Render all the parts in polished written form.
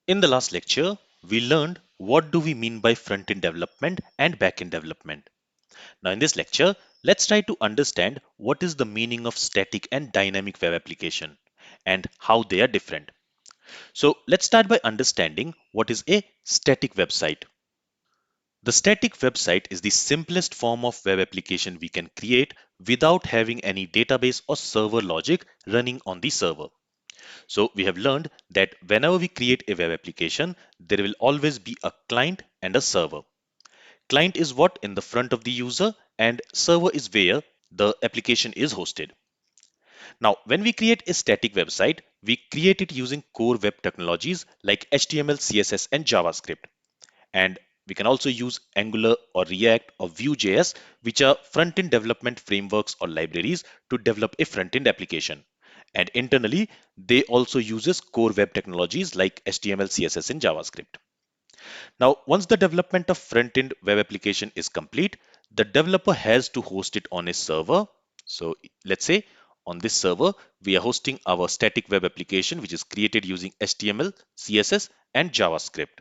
In the last lecture, we learned what do we mean by front-end development and back-end development. Now in this lecture, let's try to understand what is the meaning of static and dynamic web application and how they are different. So let's start by understanding what is a static website. The static website is the simplest form of web application we can create without having any database or server logic running on the server. So we have learned that whenever we create a web application, there will always be a client and a server. Client is what in the front of the user and server is where the application is hosted. Now, when we create a static website, we create it using core web technologies like HTML, CSS, and JavaScript. And we can also use Angular or React or Vue.js, which are front-end development frameworks or libraries to develop a front-end application. And internally, they also uses core web technologies like HTML, CSS, and JavaScript. Now, once the development of front-end web application is complete, the developer has to host it on a server. So let's say on this server, we are hosting our static web application, which is created using HTML, CSS, and JavaScript.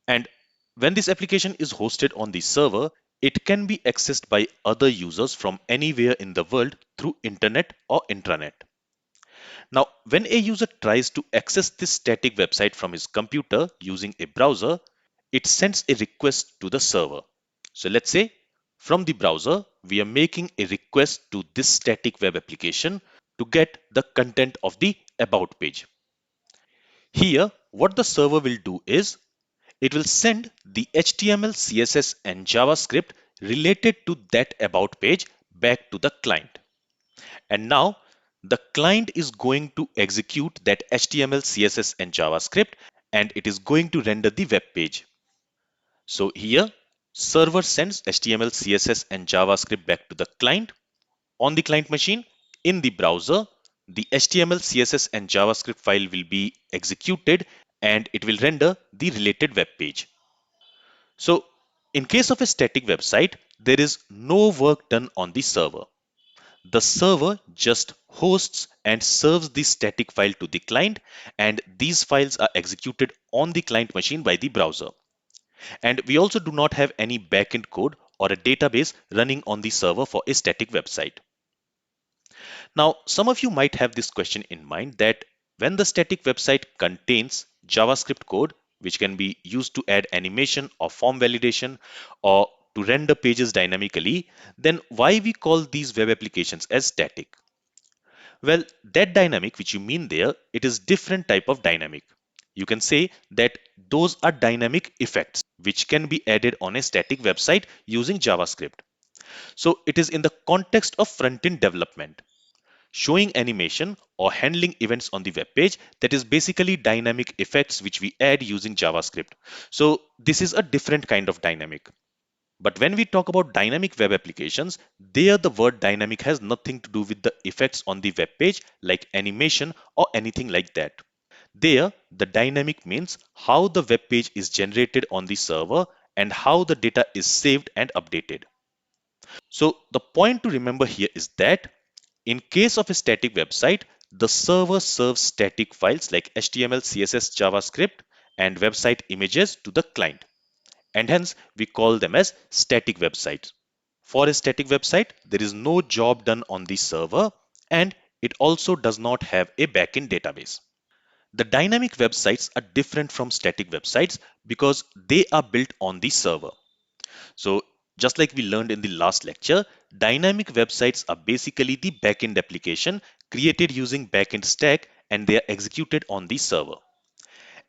And when this application is hosted on the server, it can be accessed by other users from anywhere in the world through internet or intranet. Now, when a user tries to access this static website from his computer using a browser, it sends a request to the server. So let's say from the browser, we are making a request to this static web application to get the content of the about page. Here, what the server will do is it will send the HTML, CSS, and JavaScript related to that about page back to the client. And now the client is going to execute that HTML, CSS, and JavaScript, and it is going to render the web page. So here, server sends HTML, CSS, and JavaScript back to the client. On the client machine, in the browser, the HTML, CSS, and JavaScript file will be executed and it will render the related web page. So in case of a static website, there is no work done on the server. The server just hosts and serves the static file to the client, and these files are executed on the client machine by the browser. And we also do not have any backend code or a database running on the server for a static website. Now, some of you might have this question in mind that when the static website contains JavaScript code, which can be used to add animation or form validation or to render pages dynamically, then why we call these web applications as static? Well, that dynamic which you mean there, it is different type of dynamic. You can say that those are dynamic effects which can be added on a static website using JavaScript. So it is in the context of front-end development. Showing animation or handling events on the web page, that is basically dynamic effects which we add using JavaScript. So this is a different kind of dynamic. But when we talk about dynamic web applications, there the word dynamic has nothing to do with the effects on the web page like animation or anything like that. There, the dynamic means how the web page is generated on the server and how the data is saved and updated. So the point to remember here is that in case of a static website, the server serves static files like HTML, CSS, JavaScript, and website images to the client. And hence, we call them as static websites. For a static website, there is no job done on the server and it also does not have a backend database. The dynamic websites are different from static websites because they are built on the server. So just like we learned in the last lecture, dynamic websites are basically the backend application created using backend stack and they are executed on the server.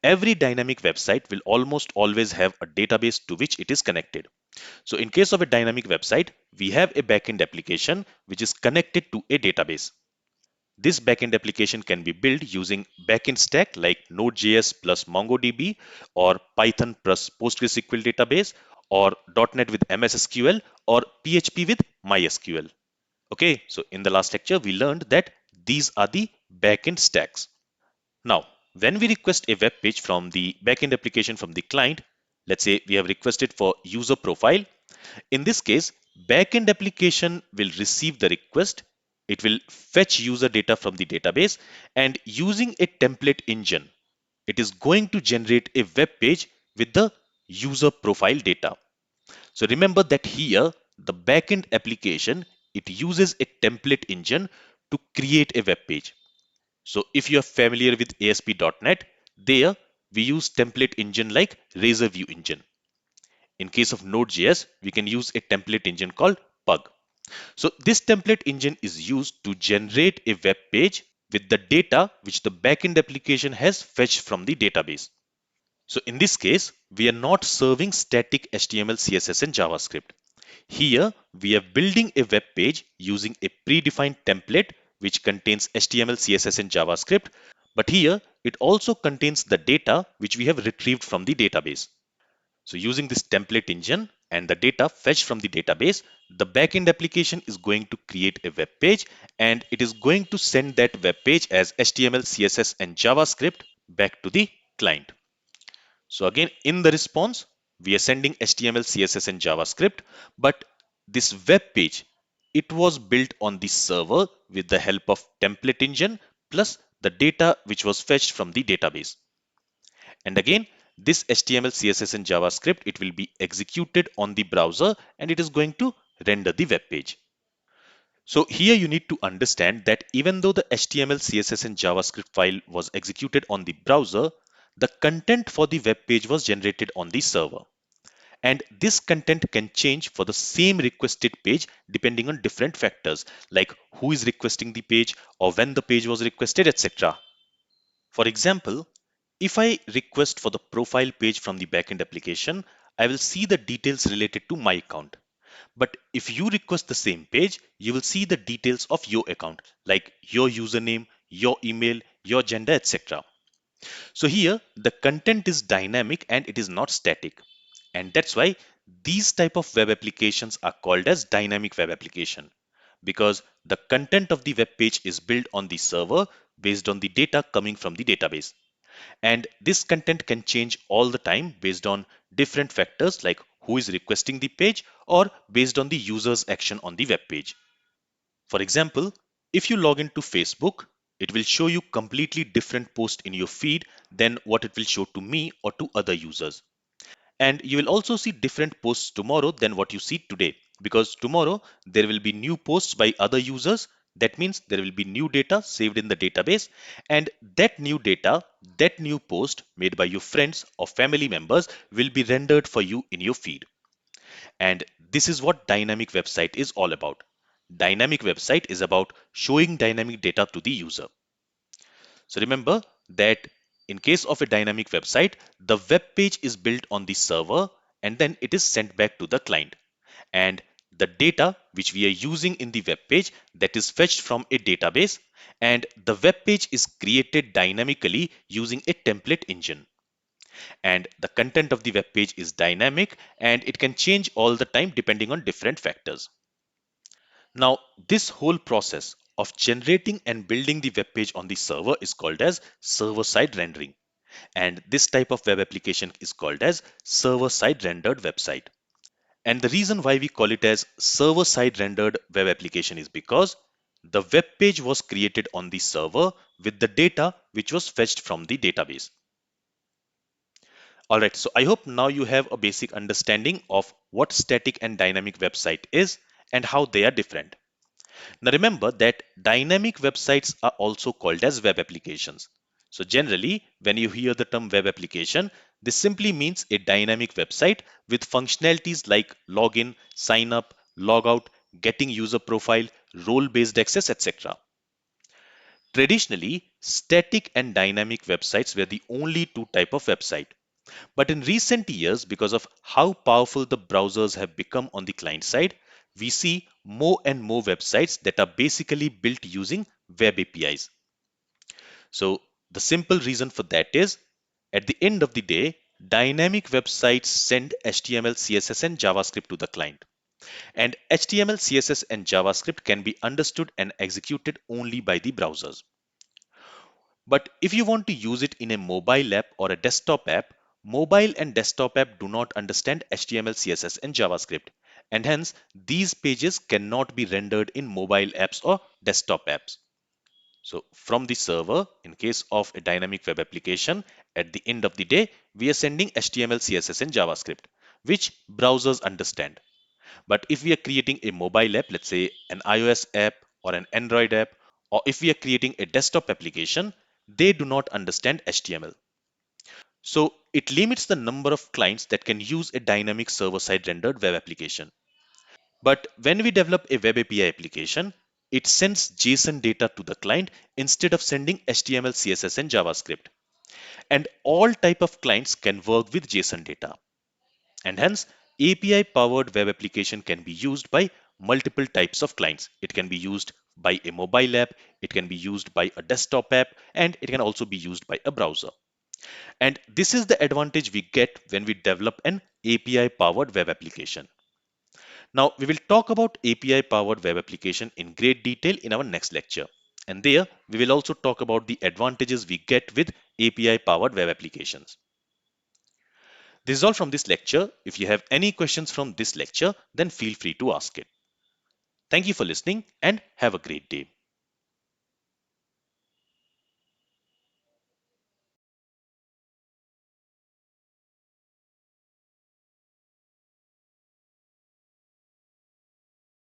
Every dynamic website will almost always have a database to which it is connected. So in case of a dynamic website, we have a backend application which is connected to a database. This backend application can be built using backend stack like Node.js plus MongoDB or Python plus PostgreSQL database or .NET with MS SQL or PHP with MySQL. Okay, so in the last lecture, we learned that these are the backend stacks. Now, when we request a web page from the backend application from the client, let's say we have requested for user profile. In this case, backend application will receive the request. It will fetch user data from the database and using a template engine. it is going to generate a web page with the user profile data. So remember that here, the backend application, it uses a template engine to create a web page. So if you are familiar with ASP.NET, there we use template engine like Razor View engine. In case of Node.js, we can use a template engine called Pug. So this template engine is used to generate a web page with the data which the backend application has fetched from the database. So in this case, we are not serving static HTML, CSS and JavaScript. Here, we are building a web page using a predefined template which contains HTML, CSS and JavaScript. But here, it also contains the data which we have retrieved from the database. So using this template engine and the data fetched from the database, the backend application is going to create a web page and it is going to send that web page as HTML, CSS and JavaScript back to the client. So again, in the response, we are sending HTML, CSS and JavaScript, but this web page, it was built on the server with the help of template engine plus the data which was fetched from the database. And again, this HTML, CSS and JavaScript, it will be executed on the browser and it is going to render the web page. So here you need to understand that even though the HTML, CSS and JavaScript file was executed on the browser, the content for the web page was generated on the server. And this content can change for the same requested page depending on different factors like who is requesting the page or when the page was requested, etc. For example, if I request for the profile page from the backend application, I will see the details related to my account. But if you request the same page, you will see the details of your account, like your username, your email, your gender, etc. So here, the content is dynamic and it is not static. And that's why these type of web applications are called as dynamic web application, because the content of the web page is built on the server based on the data coming from the database. And this content can change all the time based on different factors like who is requesting the page or based on the user's action on the web page. For example, if you log into Facebook, it will show you completely different posts in your feed than what it will show to me or to other users. And you will also see different posts tomorrow than what you see today, because tomorrow there will be new posts by other users. That means there will be new data saved in the database, and that new data, that new post made by your friends or family members will be rendered for you in your feed. And this is what dynamic website is all about. Dynamic website is about showing dynamic data to the user. So remember that in case of a dynamic website, the web page is built on the server and then it is sent back to the client. And the data which we are using in the web page, that is fetched from a database, and the web page is created dynamically using a template engine. And the content of the web page is dynamic and it can change all the time depending on different factors. Now, this whole process of generating and building the web page on the server is called as server-side rendering. And this type of web application is called as server-side rendered website. And the reason why we call it as server-side rendered web application is because the web page was created on the server with the data which was fetched from the database. Alright, so I hope now you have a basic understanding of what static and dynamic website is and how they are different. Now remember that dynamic websites are also called as web applications. So generally, when you hear the term web application, this simply means a dynamic website with functionalities like login, sign up, log out, getting user profile, role-based access, etc. Traditionally, static and dynamic websites were the only two type of website. But in recent years, because of how powerful the browsers have become on the client side, we see more and more websites that are basically built using web APIs. So the simple reason for that is, at the end of the day, dynamic websites send HTML, CSS and JavaScript to the client. And HTML, CSS and JavaScript can be understood and executed only by the browsers. But if you want to use it in a mobile app or a desktop app, mobile and desktop app do not understand HTML, CSS and JavaScript. And hence, these pages cannot be rendered in mobile apps or desktop apps. So from the server, in case of a dynamic web application, at the end of the day, we are sending HTML, CSS, and JavaScript, which browsers understand. But if we are creating a mobile app, let's say an iOS app or an Android app, or if we are creating a desktop application, they do not understand HTML. So it limits the number of clients that can use a dynamic server-side rendered web application. But when we develop a web API application, it sends JSON data to the client instead of sending HTML, CSS, and JavaScript. And all type of clients can work with JSON data. And hence, API powered web application can be used by multiple types of clients. It can be used by a mobile app, it can be used by a desktop app, and it can also be used by a browser. And this is the advantage we get when we develop an API powered web application. Now, we will talk about API powered web application in great detail in our next lecture. And there, we will also talk about the advantages we get with API powered web applications. This is all from this lecture. If you have any questions from this lecture, then feel free to ask it. Thank you for listening and have a great day.